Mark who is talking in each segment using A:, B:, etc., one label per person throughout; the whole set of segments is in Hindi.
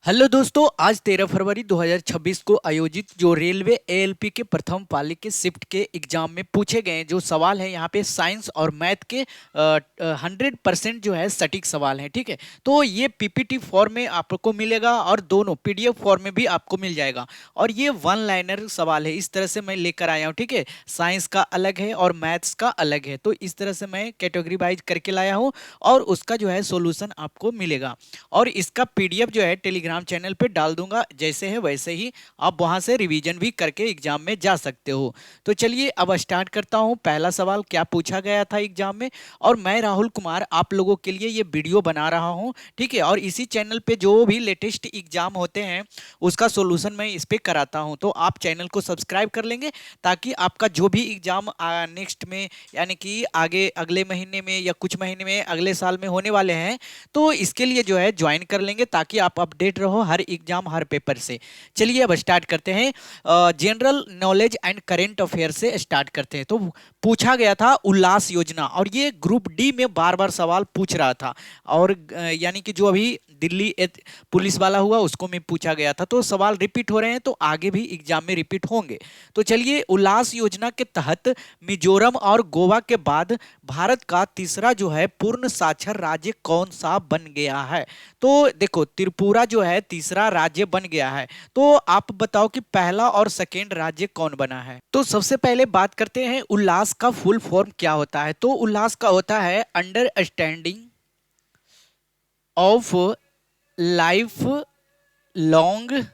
A: हेलो दोस्तों, आज 13 फरवरी 2026 को आयोजित जो रेलवे एएलपी के प्रथम पाली के शिफ्ट के एग्जाम में पूछे गए जो सवाल हैं यहाँ पे साइंस और मैथ के 100% जो है सटीक सवाल हैं। ठीक है, तो ये पीपीटी फॉर्म में आपको मिलेगा और दोनों पीडीएफ फॉर्म में भी आपको मिल जाएगा। और ये वन लाइनर सवाल है, इस तरह से मैं लेकर आया हूँ। ठीक है, साइंस का अलग है और मैथ्स का अलग है, तो इस तरह से मैं कैटेगरी वाइज करके लाया हूँ और उसका जो है सोल्यूशन आपको मिलेगा। और इसका पीडीएफ जो है टेलीग्राम चैनल पे डाल दूंगा, जैसे है वैसे ही आप वहां से रिवीजन भी करके एग्जाम में जा सकते हो। तो चलिए अब स्टार्ट करता हूं। पहला सवाल क्या पूछा गया था एग्जाम में, और मैं राहुल कुमार आप लोगों के लिए ये वीडियो बना रहा हूं। ठीक है, और इसी चैनल पे जो भी लेटेस्ट एग्जाम होते हैं उसका सोल्यूशन मैं इस पे कराता हूं, तो आप चैनल को सब्सक्राइब कर लेंगे ताकि आपका जो भी एग्जाम नेक्स्ट में यानी कि आगे अगले महीने में या कुछ महीने में अगले साल में होने वाले हैं, तो इसके लिए जो है ज्वाइन कर लेंगे ताकि आप अपडेट रहो हर एग्जाम हर पेपर से। चलिए अब स्टार्ट करते हैं। General knowledge and current affair से स्टार्ट करते हैं। तो पूछा गया था उल्लास योजना, और ये ग्रुप डी में बार बार सवाल पूछ रहा था। और यानी कि जो अभी दिल्ली पुलिस वाला हुआ उसको में पूछा गया था, तो सवाल रिपीट हो रहे हैं, तो आगे भी एग्जाम में रिपीट होंगे। तो चलिए, उल्लास योजना के तहत मिजोरम और गोवा के बाद भारत का तीसरा जो है पूर्ण साक्षर राज्य कौन सा बन गया है। तो देखो, त्रिपुरा जो है तीसरा राज्य बन गया है। तो आप बताओ कि पहला और सेकेंड राज्य कौन बना है। तो सबसे पहले बात करते हैं उल्लास का फुल फॉर्म क्या होता है। तो उल्लास का होता है understanding of life long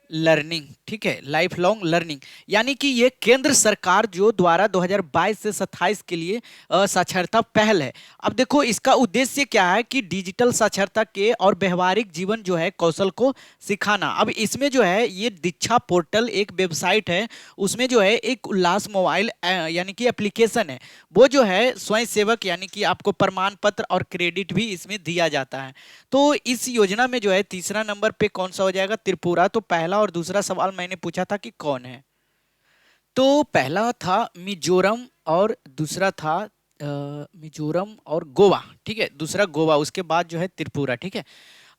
A: learning. ठीक है, लाइफ लॉन्ग लर्निंग, यानी कि ये केंद्र सरकार जो द्वारा 2022 से 27 के लिए साक्षरता पहल है। अब देखो, इसका उद्देश्य क्या है कि डिजिटल साक्षरता के और व्यवहारिक जीवन जो है कौशल को सिखाना। अब इसमें जो है ये दीक्षा पोर्टल एक वेबसाइट है, उसमें जो है एक उल्लास मोबाइल यानी कि एप्लीकेशन है, वो जो है स्वयं सेवक यानी कि आपको प्रमाण पत्र और क्रेडिट भी इसमें दिया जाता है। तो इस योजना में जो है तीसरा नंबर पे कौन सा हो जाएगा, त्रिपुरा। तो पहला और दूसरा सवाल मैंने पूछा था कि कौन है। तो पहला था मिजोरम और दूसरा था मिजोरम और गोवा। ठीक है, दूसरा गोवा, उसके बाद जो है त्रिपुरा। ठीक है,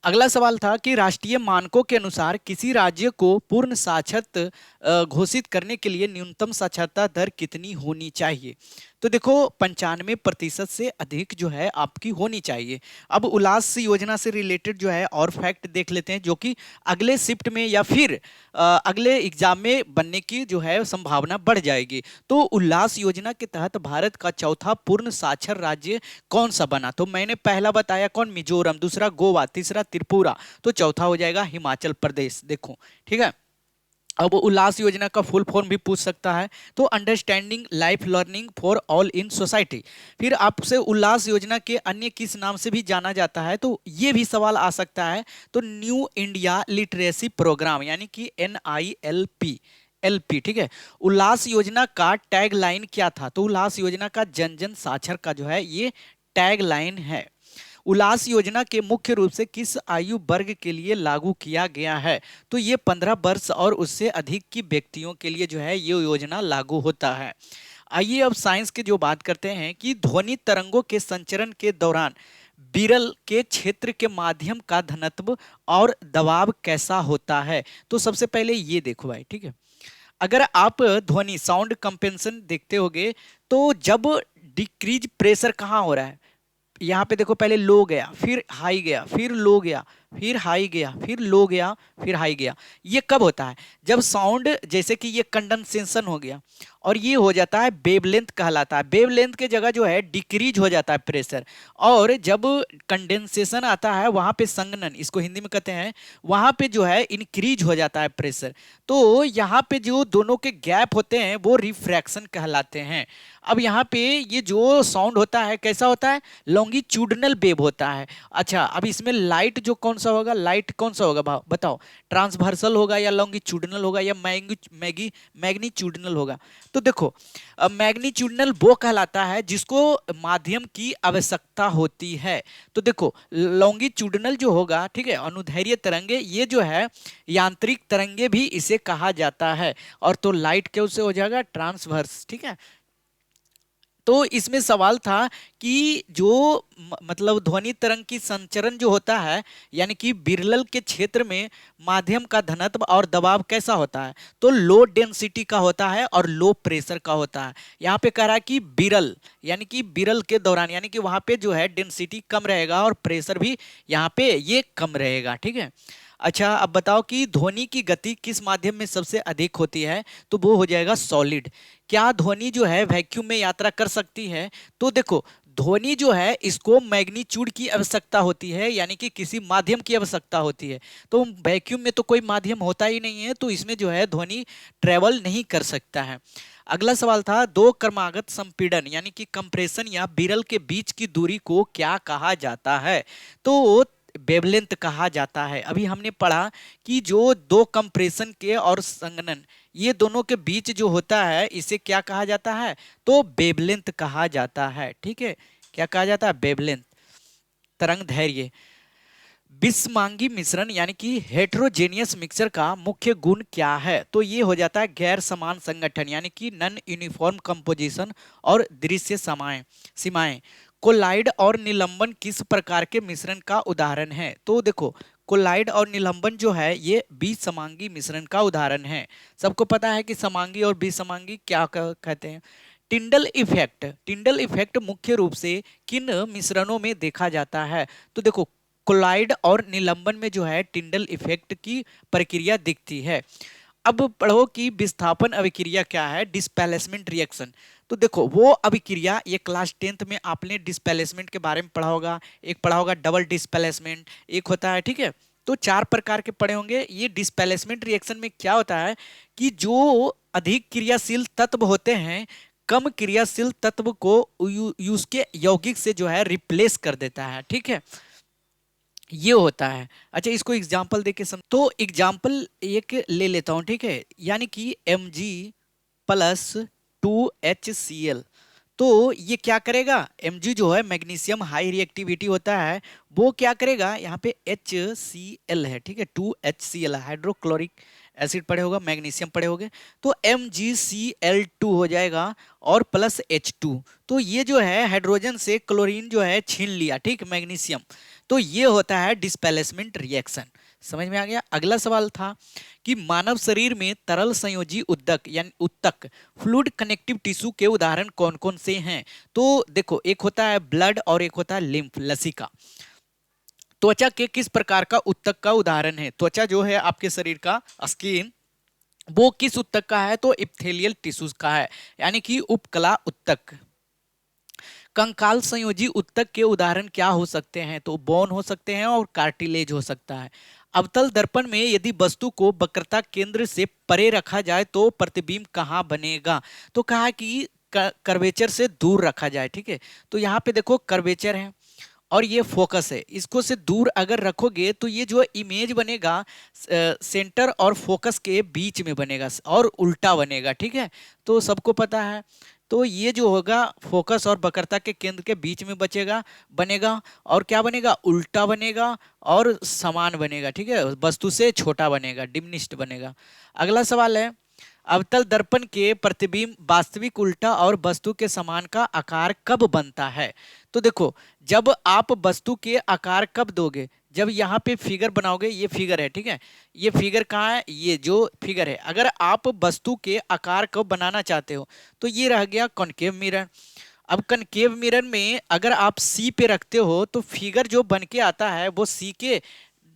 A: अगला सवाल था कि राष्ट्रीय मानकों के अनुसार किसी राज्य को पूर्ण साक्षर घोषित करने के लिए न्यूनतम साक्षरता दर कितनी होनी चाहिए। तो देखो, 95% से अधिक जो है आपकी होनी चाहिए। अब उल्लास योजना से रिलेटेड जो है और फैक्ट देख लेते हैं, जो कि अगले शिफ्ट में या फिर अगले एग्जाम में बनने की जो है संभावना बढ़ जाएगी। तो उल्लास योजना के तहत भारत का चौथा पूर्ण साक्षर राज्य कौन सा बना। तो मैंने पहला बताया कौन, मिजोरम, दूसरा गोवा, तीसरा त्रिपुरा, तो चौथा हो जाएगा हिमाचल प्रदेश। देखो, ठीक है। अब उल्लास योजना का फुल फॉर्म भी पूछ सकता है, तो understanding life learning for all in society. फिर आपसे उल्लास योजना के अन्य किस नाम से भी जाना जाता है, तो ये भी सवाल आ सकता है। तो न्यू इंडिया लिटरेसी प्रोग्राम यानी कि NILP LP। ठीक है, उल्लास योजना का टैग लाइन क्या था। तो उल्लास योजना का जन जन साक्षर का जो है ये टैग लाइन है। उल्लास योजना के मुख्य रूप से किस आयु वर्ग के लिए लागू किया गया है। तो ये 15 वर्ष और उससे अधिक की व्यक्तियों के लिए जो है ये योजना लागू होता है। आइए अब साइंस की जो बात करते हैं कि ध्वनि तरंगों के संचरण के दौरान विरल के क्षेत्र के माध्यम का घनत्व और दबाव कैसा होता है। तो सबसे पहले ये देखो भाई, ठीक है, अगर आप ध्वनि साउंड कंपेंसेशन देखते होगे, तो जब डिक्रीज प्रेशर कहाँ हो रहा है, यहाँ पे देखो, पहले लो गया, फिर हाई गया, फिर लो गया, फिर हाई गया, फिर लो गया, फिर हाई गया। ये कब होता है, जब साउंड जैसे कि ये कंडेंसेशन हो गया और ये हो जाता है वेवलेंथ कहलाता है। वेवलेंथ के जगह जो है डिक्रीज हो जाता है प्रेशर, और जब कंडेंसेशन आता है वहां पे संघनन, इसको हिंदी में कहते हैं, वहां पे जो है इंक्रीज हो जाता है प्रेशर। तो यहाँ पे जो दोनों के गैप होते हैं वो रिफ्रैक्शन कहलाते हैं। अब यहाँ पे ये जो साउंड होता है कैसा होता है, लॉन्गिट्यूडनल वेव होता है। अच्छा, अब इसमें लाइट जो कौन सा होगा, लाइट कौन सा होगा बताओ, ट्रांसवर्सल होगा या लॉन्गिट्यूडनल होगा या मैग्नीट्यूडनल होगा। तो देखो, मैग्नीट्यूडनल वो कहलाता है जिसको माध्यम की आवश्यकता होती है। तो देखो, लॉन्गिट्यूडनल जो होगा, ठीक है, अनुदैर्घ्य तरंगे, ये जो है यांत्रिक तरंगे भी इसे कहा जाता है। और तो लाइट कैसे हो जाएगा, ट्रांसवर्स। ठीक है, तो इसमें सवाल था कि जो मतलब ध्वनि तरंग की संचरण जो होता है, यानी कि बिरल के क्षेत्र में माध्यम का घनत्व और दबाव कैसा होता है, तो लो डेंसिटी का होता है और लो प्रेशर का होता है। यहाँ पे कह रहा है कि बिरल, यानी कि बिरल के दौरान, यानी कि वहां पे जो है डेंसिटी कम रहेगा और प्रेशर भी यहाँ पे ये कम रहेगा। ठीक है। अच्छा, अब बताओ कि ध्वनि की गति किस माध्यम में सबसे अधिक होती है, तो वो हो जाएगा सॉलिड। क्या ध्वनि जो है वैक्यूम में यात्रा कर सकती है, तो देखो ध्वनि जो है इसको मैग्नीट्यूड की आवश्यकता होती है, यानी कि किसी माध्यम की आवश्यकता होती है। तो वैक्यूम में तो कोई माध्यम होता ही नहीं है, तो इसमें जो है ध्वनि ट्रेवल नहीं कर सकता है। अगला सवाल था दो क्रमागत संपीड़न यानी कि कंप्रेशन या बिरल के बीच की दूरी को क्या कहा जाता है, तो वेवलेंथ कहा जाता है। अभी हमने पढ़ा कि जो दो कंप्रेशन के और संघनन ये दोनों के बीच जो होता है इसे क्या कहा जाता है, तो वेवलेंथ कहा जाता है। ठीक है, क्या कहा जाता है, वेवलेंथ, तरंग दैर्घ्य। विषमांगी मिश्रण यानी कि हेट्रोजेनियस मिक्सचर का मुख्य गुण क्या है, तो ये हो जाता है गैर समान संगठन यानी कि नॉन यूनिफॉर्म कंपोजिशन और दृश्य सीमाएं। कोलाइड और निलंबन किस प्रकार के मिश्रण का उदाहरण है, तो देखो कोलाइड और निलंबन जो है ये विषमांगी मिश्रण का उदाहरण है। सबको पता है कि समांगी और विषमांगी क्या कहते हैं। टिंडल इफेक्ट मुख्य रूप से किन मिश्रणों में देखा जाता है, तो देखो कोलाइड और निलंबन में जो है टिंडल इफेक्ट की प्रक्रिया दिखती है। अब पढ़ो कि विस्थापन अभिक्रिया क्या है, डिस्प्लेसमेंट रिएक्शन। तो देखो वो अभिक्रिया, ये क्लास 10th में आपने डिस्प्लेसमेंट के बारे में पढ़ा होगा। एक पढ़ा होगा डबल डिस्प्लेसमेंट, एक होता है, ठीक है। तो चार प्रकार के पढ़े होंगे। ये डिस्प्लेसमेंट रिएक्शन में क्या होता है कि जो अधिक क्रियाशील तत्व होते हैं कम क्रियाशील तत्व को उसके यौगिक से जो है रिप्लेस कर देता है। ठीक है, ये होता है। अच्छा, इसको एग्जाम्पल देके तो एग्जाम्पल एक ले लेता हूं, ठीक है। यानी कि Mg+2HCl, तो ये क्या करेगा, Mg जो है मैग्नीशियम हाई रिएक्टिविटी होता है, वो क्या करेगा, यहाँ पे HCl है, ठीक है, 2HCl हाइड्रोक्लोरिक एसिड पड़े होगा, मैग्नीशियम पड़े होंगे, तो MgCl2 हो जाएगा और प्लस H2। तो ये जो है हाइड्रोजन से क्लोरीन जो है छीन लिया, ठीक, मैग्नीशियम। तो ये होता है डिस्प्लेसमेंट रिएक्शन। समझ में आ गया। अगला सवाल था कि मानव शरीर में तरल संयोजी उद्दक यानी उत्तक फ्लूइड कनेक्टिव टिश्यू के उदाहरण कौन कौन से हैं, तो देखो एक होता है ब्लड और एक होता है लिम्फ, लसिका। त्वचा के किस प्रकार का उत्तक का उदाहरण है, त्वचा जो है आपके शरीर का स्किन, वो किस उत्तक का है, तो इप्थेलियल टिश्यूज का है, यानी कि उपकला उत्तक। कंकाल संयोजी उत्तक के उदाहरण क्या हो सकते हैं, तो बोन हो सकते हैं और कार्टिलेज हो सकता है। अवतल दर्पण में यदि वस्तु को वक्रता केंद्र से परे रखा जाए तो प्रतिबिंब कहाँ बनेगा, तो कहा कि कर्वेचर से दूर रखा जाए। ठीक है, तो यहाँ पे देखो कर्वेचर है और ये फोकस है, इसको से दूर अगर रखोगे तो ये जो इमेज बनेगा सेंटर और फोकस के बीच में बनेगा और उल्टा बनेगा। ठीक है, तो सबको पता है। तो ये जो होगा फोकस और वक्रता के केंद्र के बीच में बनेगा और क्या बनेगा, उल्टा बनेगा और समान बनेगा। ठीक है, वस्तु से छोटा बनेगा, डिमिनिश्ड बनेगा। अगला सवाल है अवतल दर्पण के प्रतिबिंब वास्तविक उल्टा और वस्तु के समान का आकार कब बनता है, तो देखो जब आप वस्तु के आकार कब दोगे, जब यहाँ पे फिगर बनाओगे, ये फिगर है, ठीक है, ये फिगर कहाँ है, ये जो फिगर है, अगर आप वस्तु के आकार को बनाना चाहते हो तो ये रह गया कॉनकेव मिरर। अब कॉनकेव मिरर में अगर आप सी पे रखते हो तो फिगर जो बन के आता है वो सी के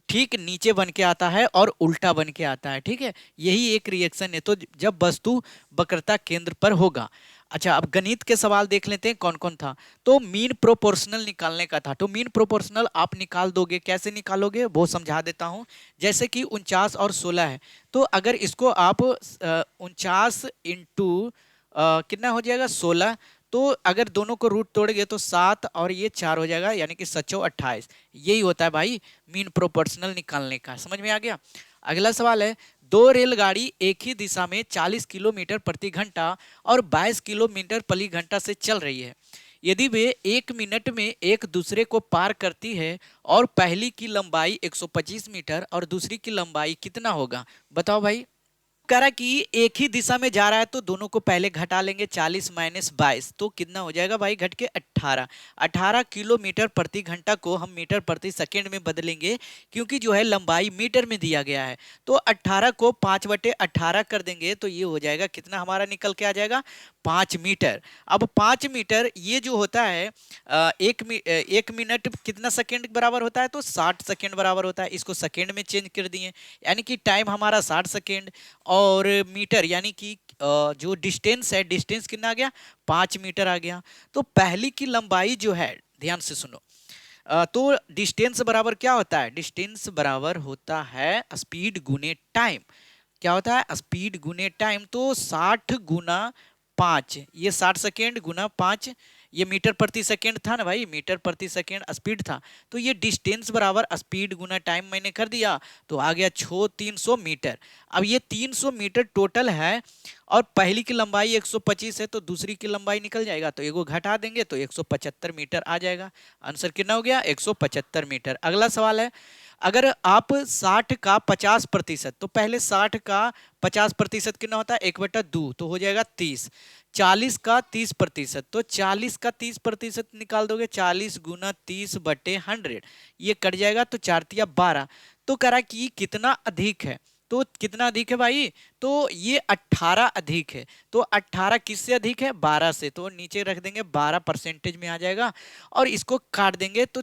A: ठीक नीचे बन के आता है और उल्टा बन के आता है। ठीक है, यही एक रिएक्शन है, तो जब वस्तु वक्रता केंद्र पर होगा। अच्छा, अब गणित के सवाल देख लेते हैं कौन कौन था, तो मीन प्रोपोर्शनल निकालने का था। तो मीन प्रोपोर्शनल आप निकाल दोगे, कैसे निकालोगे वो समझा देता हूं। जैसे कि 49 और 16 है, तो अगर इसको आप 49 इंटू कितना हो जाएगा 16, तो अगर दोनों को रूट तोड़ेंगे तो 7 और ये 4 हो जाएगा, यानी कि 7 28। यही होता है भाई मीन प्रोपोर्शनल निकालने का। समझ में आ गया। अगला सवाल है दो रेलगाड़ी एक ही दिशा में 40 किलोमीटर प्रति घंटा और 22 किलोमीटर प्रति घंटा से चल रही है। यदि वे एक मिनट में एक दूसरे को पार करती है और पहली की लंबाई 125 मीटर और दूसरी की लंबाई कितना होगा, बताओ भाई। कह रहा है कि एक ही दिशा में जा रहा है तो दोनों को पहले घटा लेंगे। 40 माइनस 22 तो कितना हो जाएगा भाई, घट के 18। 18 किलोमीटर प्रति घंटा को हम मीटर प्रति सेकेंड में बदलेंगे, क्योंकि जो है लंबाई मीटर में दिया गया है। तो 18 को 5/18 कर देंगे तो ये हो जाएगा कितना, हमारा निकल के आ जाएगा 5 मीटर। अब 5 मीटर ये जो होता है एक मिनट कितना सेकेंड बराबर होता है, तो 60 सेकेंड बराबर होता है। इसको सेकेंड में चेंज कर दिए, यानी कि टाइम हमारा 60 सेकेंड, और मीटर यानी कि जो डिस्टेंस है, डिस्टेंस कितना आ गया, 5 मीटर आ गया। तो पहली की लंबाई जो है, ध्यान से सुनो, तो डिस्टेंस बराबर क्या होता है, डिस्टेंस बराबर होता है स्पीड गुने टाइम। क्या होता है, स्पीड गुने टाइम। तो 60 गुना 5, ये 60 सेकेंड गुना 5, ये मीटर प्रति सेकेंड था ना भाई, मीटर प्रति सेकेंड स्पीड था। तो ये डिस्टेंस बराबर स्पीड गुना टाइम मैंने कर दिया, तो आ गया 300 मीटर। अब ये 300 मीटर टोटल है, और पहली की लंबाई 125 है, तो दूसरी की लंबाई निकल जाएगा, तो एगो घटा देंगे तो 175 मीटर आ जाएगा। आंसर कितना हो गया, 175 मीटर। अगला सवाल है, अगर आप 60 का 50%, तो पहले 60 का 50% कितना होता है, 1/2, तो हो जाएगा 30। 40 का 30%, तो 40 का 30% निकाल दोगे, 40 गुना 30/100, ये कट जाएगा, तो 4×12। तो कह रहा है कि कितना अधिक है, तो कितना अधिक है भाई, तो ये 18 अधिक है। तो 18 किससे अधिक है, 12 से, तो नीचे रख देंगे 12% में आ जाएगा, और इसको काट देंगे तो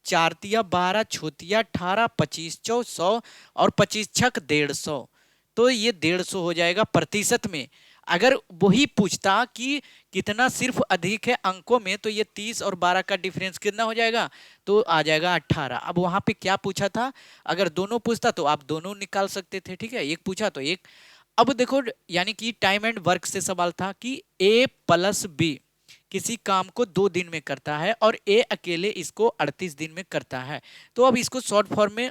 A: 4×12, छोतिया 18, 25×4 100, और 25×6 150, तो ये 150 हो जाएगा प्रतिशत में। अगर वही पूछता कि कितना सिर्फ अधिक है अंकों में, तो ये 30 और 12 का डिफरेंस कितना हो जाएगा, तो आ जाएगा 18। अब वहां पे क्या पूछा था, अगर दोनों पूछता तो आप दोनों निकाल सकते थे, ठीक है, एक पूछा तो एक। अब देखो, यानी कि टाइम एंड वर्क से सवाल था कि A+B किसी काम को 2 दिन में करता है, और ए अकेले इसको 38 दिन में करता है। तो अब इसको शॉर्ट फॉर्म में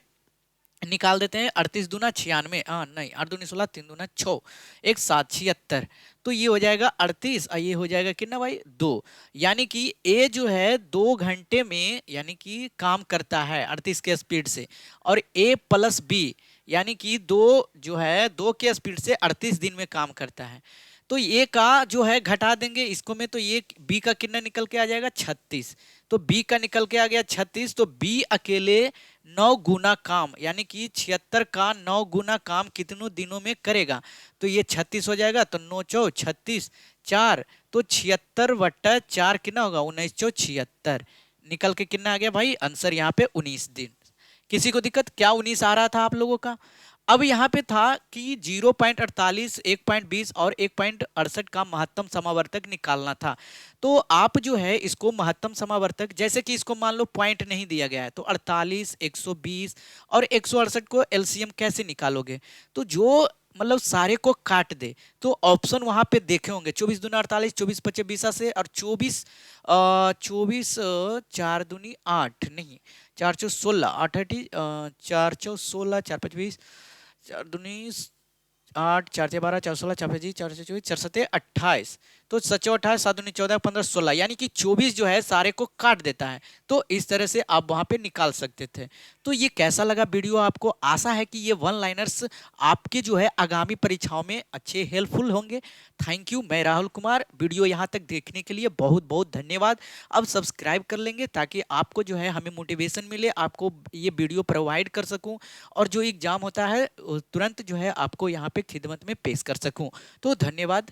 A: निकाल देते हैं। 38 दूना 96, हाँ नहीं, 8 दूनी 16, 3 दूना 6, 1 7 76, तो ये हो जाएगा 38, और ये हो जाएगा कितना भाई, 2। यानी कि ए जो है 2 घंटे में यानी कि काम करता है 38 के स्पीड से, और A+B यानी कि 2 जो है 2 के स्पीड से 38 दिन में काम करता है। तो ए का जो है घटा देंगे इसको में, तो ये बी का कितना निकल के आ जाएगा, 36। तो बी का निकल के आ गया 36, तो बी अकेले 9 गुना काम, यानी कि 76 का 9 गुना काम कितनों दिनों में करेगा, तो ये 36 हो जाएगा। तो 9×4 36, 4, तो 76/4 कितना होगा, 1976, निकल के कितना आ गया भाई, आंसर यहाँ पे 19 दिन। किसी को दिक्कत, क्या 19 आ रहा था आप लोगों का। अब यहाँ पे था कि 0.48, 1.20 और 1.68 का महत्तम समावर्तक निकालना था। तो आप जो है इसको महत्तम समावर्तक, जैसे कि इसको मान लो पॉइंट नहीं दिया गया है, तो 48, 120 और 168 को एलसीएम कैसे निकालोगे, तो जो मतलब सारे को काट दे, तो ऑप्शन वहां पे देखे होंगे, 24 दूना 48, 24×5 = 20 से, और 24 4×2 = 8, नहीं 4×4 = 16, 4×4 = 16, 4×5 = 20, 4×2 = 8, 4×6 = 12, 4×16 = 4×5 = 24, 4×7 = 28, तो 7×8 = 7×2 = 14, 15 16, यानी कि 24 जो है सारे को काट देता है। तो इस तरह से आप वहां पे निकाल सकते थे। तो ये कैसा लगा वीडियो आपको, आशा है कि ये वन लाइनर्स आपके जो है आगामी परीक्षाओं में अच्छे हेल्पफुल होंगे। थैंक यू, मैं राहुल कुमार, वीडियो यहाँ तक देखने के लिए बहुत बहुत धन्यवाद। अब सब्सक्राइब कर लेंगे ताकि आपको जो है हमें मोटिवेशन मिले, आपको ये वीडियो प्रोवाइड कर सकूं, और जो एग्जाम होता है तुरंत जो है आपको यहाँ पे खिदमत में पेश कर सकूं। तो धन्यवाद।